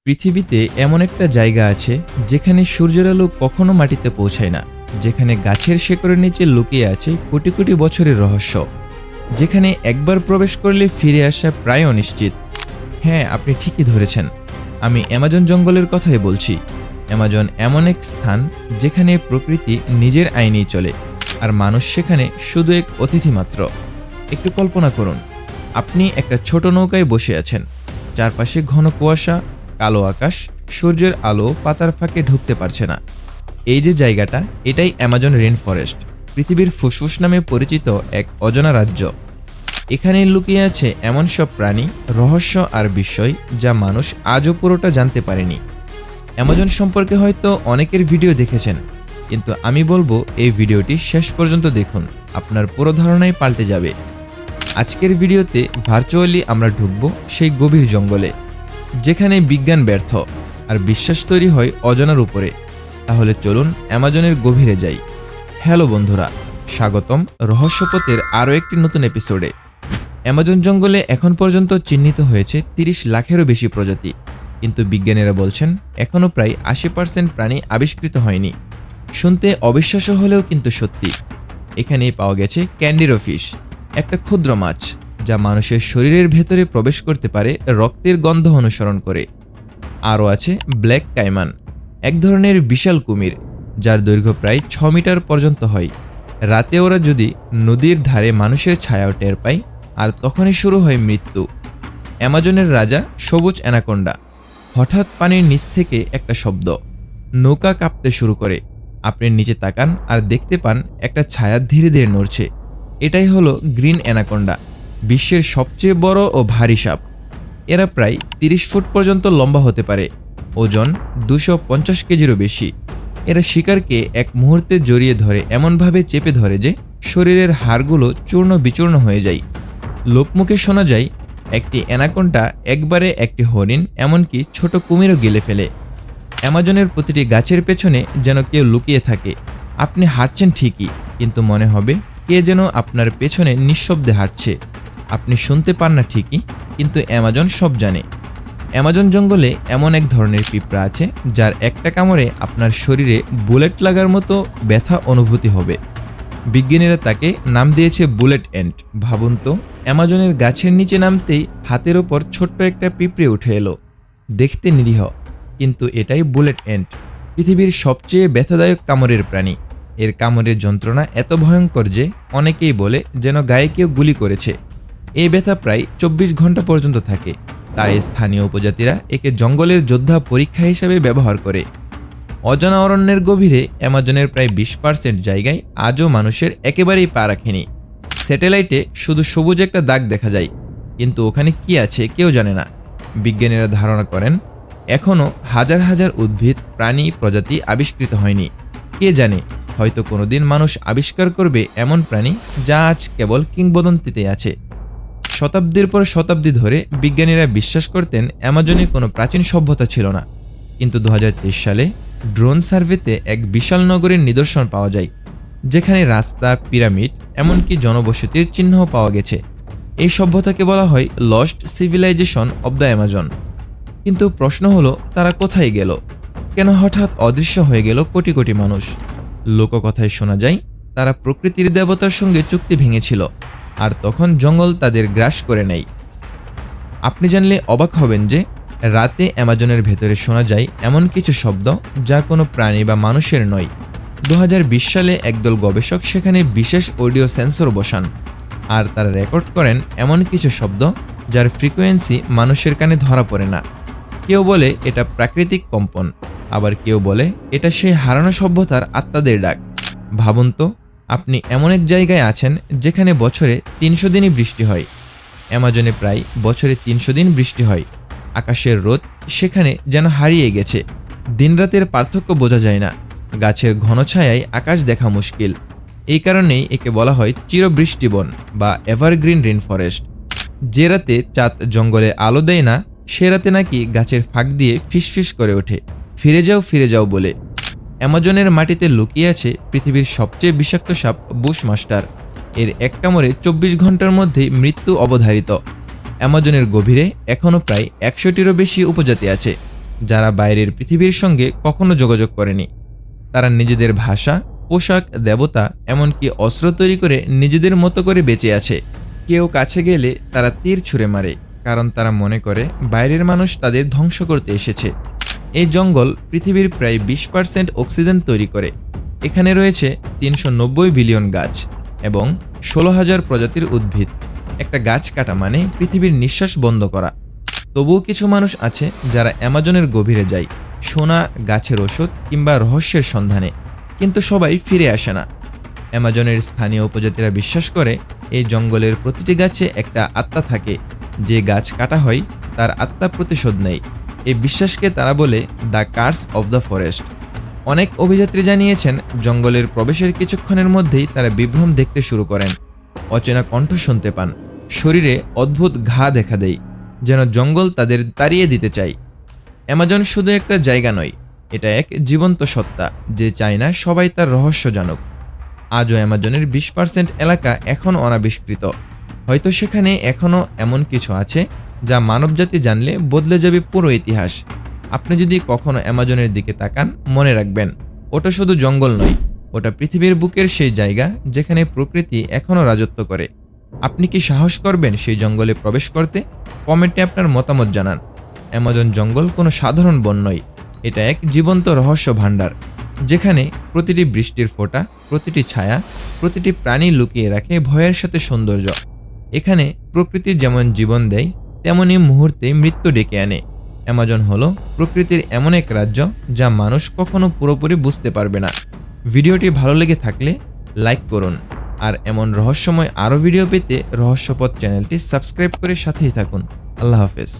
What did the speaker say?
পৃথিবীতে এমন একটা জায়গা আছে যেখানে সূর্যের আলো কখনো মাটিতে পৌঁছায় না, যেখানে গাছের শেকড়ের নিচে লুকিয়ে আছে কোটি কোটি বছরের রহস্য, যেখানে একবার প্রবেশ করলে ফিরে আসা প্রায় অনিশ্চিত। হ্যাঁ, আপনি ঠিকই ধরেছেন, আমি অ্যামাজন জঙ্গলের কথাই বলছি। অ্যামাজন এমন এক স্থান যেখানে প্রকৃতি নিজের আইনেই চলে, আর মানুষ সেখানে শুধু এক অতিথি মাত্র। একটু কল্পনা করুন, আপনি একটা ছোট নৌকায় বসে আছেন, চারপাশে ঘন কুয়াশা, কালো আকাশ, সূর্যের আলো পাতার ফাঁকে ঢুকতে পারছে না। এই যে জায়গাটা, এটাই অ্যামাজন রেইন ফরেস্ট, পৃথিবীর ফুসফুস নামে পরিচিত এক অজানা রাজ্য। এখানে লুকিয়ে আছে এমন সব প্রাণী, রহস্য আর বিস্ময় যা মানুষ আজও পুরোটা জানতে পারেনি। অ্যামাজন সম্পর্কে হয়তো অনেকের ভিডিও দেখেছেন, কিন্তু আমি বলবো এই ভিডিওটি শেষ পর্যন্ত দেখুন, আপনার পুরো ধারণাই পাল্টে যাবে। আজকের ভিডিওতে ভার্চুয়ালি আমরা ঢুকবো সেই গভীর জঙ্গলে, যেখানে বিজ্ঞান ব্যর্থ আর বিশ্বাস তৈরি হয় অজানার উপরে। তাহলে চলুন অ্যামাজনের গভীরে যাই। হ্যালো বন্ধুরা, স্বাগতম রহস্যপথের আরও একটি নতুন এপিসোডে। অ্যামাজন জঙ্গলে এখন পর্যন্ত চিহ্নিত হয়েছে 30 লাখেরও বেশি প্রজাতি, কিন্তু বিজ্ঞানীরা বলছেন এখনও প্রায় 80% প্রাণী আবিষ্কৃত হয়নি। শুনতে অবিশ্বাস্য হলেও কিন্তু সত্যি। এখানেই পাওয়া গেছে ক্যান্ডিরো ফিশ, একটা ক্ষুদ্র মাছ যা মানুষের শরীরের ভেতরে প্রবেশ করতে পারে রক্তের গন্ধ অনুসরণ করে। আরও আছে ব্ল্যাক কাইমান, এক ধরনের বিশাল কুমির যার দৈর্ঘ্য প্রায় 6 মিটার পর্যন্ত হয়। রাতে ওরা যদি নদীর ধারে মানুষের ছায়াও টের পায়, আর তখনই শুরু হয় মৃত্যু। অ্যামাজনের রাজা সবুজ অ্যানাকোন্ডা। হঠাৎ পানির নিচ থেকে একটা শব্দ, নৌকা কাঁপতে শুরু করে। আপনি নিচে তাকান আর দেখতে পান একটা ছায়া ধীরে ধীরে নড়ছে। এটাই হলো গ্রিন অ্যানাকোন্ডা, বিশ্বের সবচেয়ে বড় ও ভারী সাপ। এরা প্রায় 30 ফুট পর্যন্ত লম্বা হতে পারে, ওজন 250 কেজিরও বেশি। এরা শিকারকে এক মুহূর্তে জড়িয়ে ধরে, এমনভাবে চেপে ধরে যে শরীরের হাড়গুলো চূর্ণ বিচূর্ণ হয়ে যায়। লোকমুখে শোনা যায় একটি অ্যানাকোন্ডা একবারে একটি হরিণ, এমনকি ছোট কুমিরও গিলে ফেলে। অ্যামাজনের প্রতিটি গাছের পেছনে যেন কেউ লুকিয়ে থাকে। আপনি হাঁটছেন ঠিকই, কিন্তু মনে হবে কে যেন আপনার পেছনে নিঃশব্দে হাঁটছে। আপনি শুনতে পান না ঠিকই, কিন্তু অ্যামাজন সব জানে। অ্যামাজন জঙ্গলে এমন এক ধরনের পিঁপড়া আছে যার একটা কামড়ে আপনার শরীরে বুলেট লাগার মতো ব্যথা অনুভূতি হবে। বিজ্ঞানীরা তাকে নাম দিয়েছে বুলেট এন্ট। ভাবুন তো, অ্যামাজনের গাছের নিচে নামতেই হাতের ওপর ছোট্ট একটা পিঁপড়ে উঠে এলো। দেখতে নিরীহ, কিন্তু এটাই বুলেট এন্ট, পৃথিবীর সবচেয়ে ব্যথাদায়ক কামড়ের প্রাণী। এর কামড়ের যন্ত্রণা এত ভয়ঙ্কর যে অনেকেই বলে যেন গায়ে কেউ গুলি করেছে। এই ব্যথা প্রায় 24 ঘন্টা পর্যন্ত থাকে, তাই স্থানীয় উপজাতিরা একে জঙ্গলের যোদ্ধা পরীক্ষা হিসেবে ব্যবহার করে। অজানা অরণ্যের গভীরে অ্যামাজনের প্রায় 20% জায়গায় আজও মানুষের একেবারেই পা রাখেনি। স্যাটেলাইটে শুধু সবুজ একটা দাগ দেখা যায়, কিন্তু ওখানে কি আছে কেউ জানে না। বিজ্ঞানীরা ধারণা করেন এখনও হাজার হাজার উদ্ভিদ, প্রাণী প্রজাতি আবিষ্কৃত হয়নি। কে জানে, হয়তো কোনোদিন মানুষ আবিষ্কার করবে এমন প্রাণী যা আজ কেবল কিংবদন্তিতে আছে। শতাব্দীর পর শতাব্দী ধরে বিজ্ঞানীরা বিশ্বাস করতেন অ্যামাজনে কোনো প্রাচীন সভ্যতা ছিল না, কিন্তু 2023 সালে ড্রোন সার্ভেতে এক বিশাল নগরের নিদর্শন পাওয়া যায়, যেখানে রাস্তা, পিরামিড, এমনকি জনবসতির চিহ্নও পাওয়া গেছে। এই সভ্যতাকে বলা হয় lost civilisation of the Amazon. কিন্তু প্রশ্ন হলো, তারা কোথায় গেল? কেন হঠাৎ অদৃশ্য হয়ে গেল কোটি কোটি মানুষ? লোককথায় শোনা যায় তারা প্রকৃতির দেবতার সঙ্গে চুক্তি ভেঙেছিল, আর তখন জঙ্গল তাদের গ্রাস করে নেয়। আপনি জানলে অবাক হবেন যে রাতে অ্যামাজনের ভেতরে শোনা যায় এমন কিছু শব্দ যা কোনো প্রাণী বা মানুষের নয়। 2020 সালে একদল গবেষক সেখানে বিশেষ অডিও সেন্সর বসান, আর তারা রেকর্ড করেন এমন কিছু শব্দ যার ফ্রিকোয়েন্সি মানুষের কানে ধরা পড়ে না। কেউ বলে এটা প্রাকৃতিক কম্পন, আবার কেউ বলে এটা সেই হারানো সভ্যতার আত্মাদের ডাক। ভাবুন তো, আপনি এমন এক জায়গায় আছেন যেখানে বছরে 300 দিনই বৃষ্টি হয়। অ্যামাজনে প্রায় বছরে 300 দিন বৃষ্টি হয়। আকাশের রোদ সেখানে যেন হারিয়ে গেছে, দিনরাতের পার্থক্য বোঝা যায় না। গাছের ঘন ছায়ায় আকাশ দেখা মুশকিল। এই কারণেই একে বলা হয় চিরবৃষ্টিবন বা এভারগ্রিন রেইন ফরেস্ট। যে রাতে চাঁদ জঙ্গলে আলো দেয় না, সে রাতে নাকি গাছের ফাঁক দিয়ে ফিসফিস করে ওঠে, ফিরে যাও বলে। অ্যামাজনের মাটিতে লুকিয়ে আছে পৃথিবীর সবচেয়ে বিষাক্ত সাপ বুশমাস্টার। এর এক কামড়ে 24 ঘন্টার মধ্যেই মৃত্যু অবধারিত। অ্যামাজনের গভীরে এখনও প্রায় 100টিরও বেশি উপজাতি আছে, যারা বাইরের পৃথিবীর সঙ্গে কখনো যোগাযোগ করেনি। তারা নিজেদের ভাষা, পোশাক, দেবতা, এমনকি অস্ত্র তৈরি করে নিজেদের মতো করে বেঁচে আছে। কেউ কাছে গেলে তারা তীর ছুঁড়ে মারে, কারণ তারা মনে করে বাইরের মানুষ তাদের ধ্বংস করতে এসেছে। এই জঙ্গল পৃথিবীর প্রায় 20% অক্সিজেন তৈরি করে। এখানে রয়েছে 390 বিলিয়ন গাছ এবং 16,000 প্রজাতির উদ্ভিদ। একটা গাছ কাটা মানে পৃথিবীর নিঃশ্বাস বন্ধ করা। তবুও কিছু মানুষ আছে যারা অ্যামাজনের গভীরে যায়, সোনা, গাছের ওষুধ কিংবা রহস্যের সন্ধানে, কিন্তু সবাই ফিরে আসে না। অ্যামাজনের স্থানীয় উপজাতিরা বিশ্বাস করে এই জঙ্গলের প্রতিটি গাছে একটা আত্মা থাকে। যে গাছ কাটা হয় তার আত্মা প্রতিশোধ নেয়। এই বিশ্বাসকে তারা বলে the curse of the forest. অনেক অভিযাত্রী জানিয়েছেন জঙ্গলের প্রবেশের কিছুক্ষণের মধ্যেই তারা বিভ্রম দেখতে শুরু করেন, অচেনা কণ্ঠ শুনতে পান, শরীরে অদ্ভুত ঘা দেখা দেয়, যেন জঙ্গল তাদের তাড়িয়ে দিতে চায়। অ্যামাজন শুধু একটা জায়গা নয়, এটা এক জীবন্ত সত্তা যে চায় না সবাই তার রহস্য জানুক। আজও অ্যামাজনের 20% এলাকা এখনও অনাবিষ্কৃত। হয়তো সেখানে এখনও এমন কিছু আছে যা মানবজাতি জানলে বদলে যাবে পুরো ইতিহাস। আপনি যদি কখনো অ্যামাজনের দিকে তাকান, মনে রাখবেন ওটা শুধু জঙ্গল নয়, ওটা পৃথিবীর বুকের সেই জায়গা যেখানে প্রকৃতি এখনও রাজত্ব করে। আপনি কি সাহস করবেন সেই জঙ্গলে প্রবেশ করতে? কমেন্টে আপনার মতামত জানান। অ্যামাজন জঙ্গল কোনো সাধারণ বন নয়, এটা এক জীবন্ত রহস্য ভাণ্ডার, যেখানে প্রতিটি বৃষ্টির ফোঁটা, প্রতিটি ছায়া, প্রতিটি প্রাণী লুকিয়ে রাখে ভয়ের সাথে সৌন্দর্য। এখানে প্রকৃতি যেমন জীবন দেয়, তেমনি মুহূর্তে মৃত্যু ডেকে আনে। অ্যামাজন হলো প্রকৃতির এমন এক রাজ্য যা মানুষ কখনো পুরোপুরি বুঝতে পারবে না। ভিডিওটি ভালো লেগে থাকলে লাইক করুন, আর এমন রহস্যময় আরও ভিডিও পেতে রহস্যপথ চ্যানেলটি সাবস্ক্রাইব করে সাথেই থাকুন। আল্লাহ হাফেজ।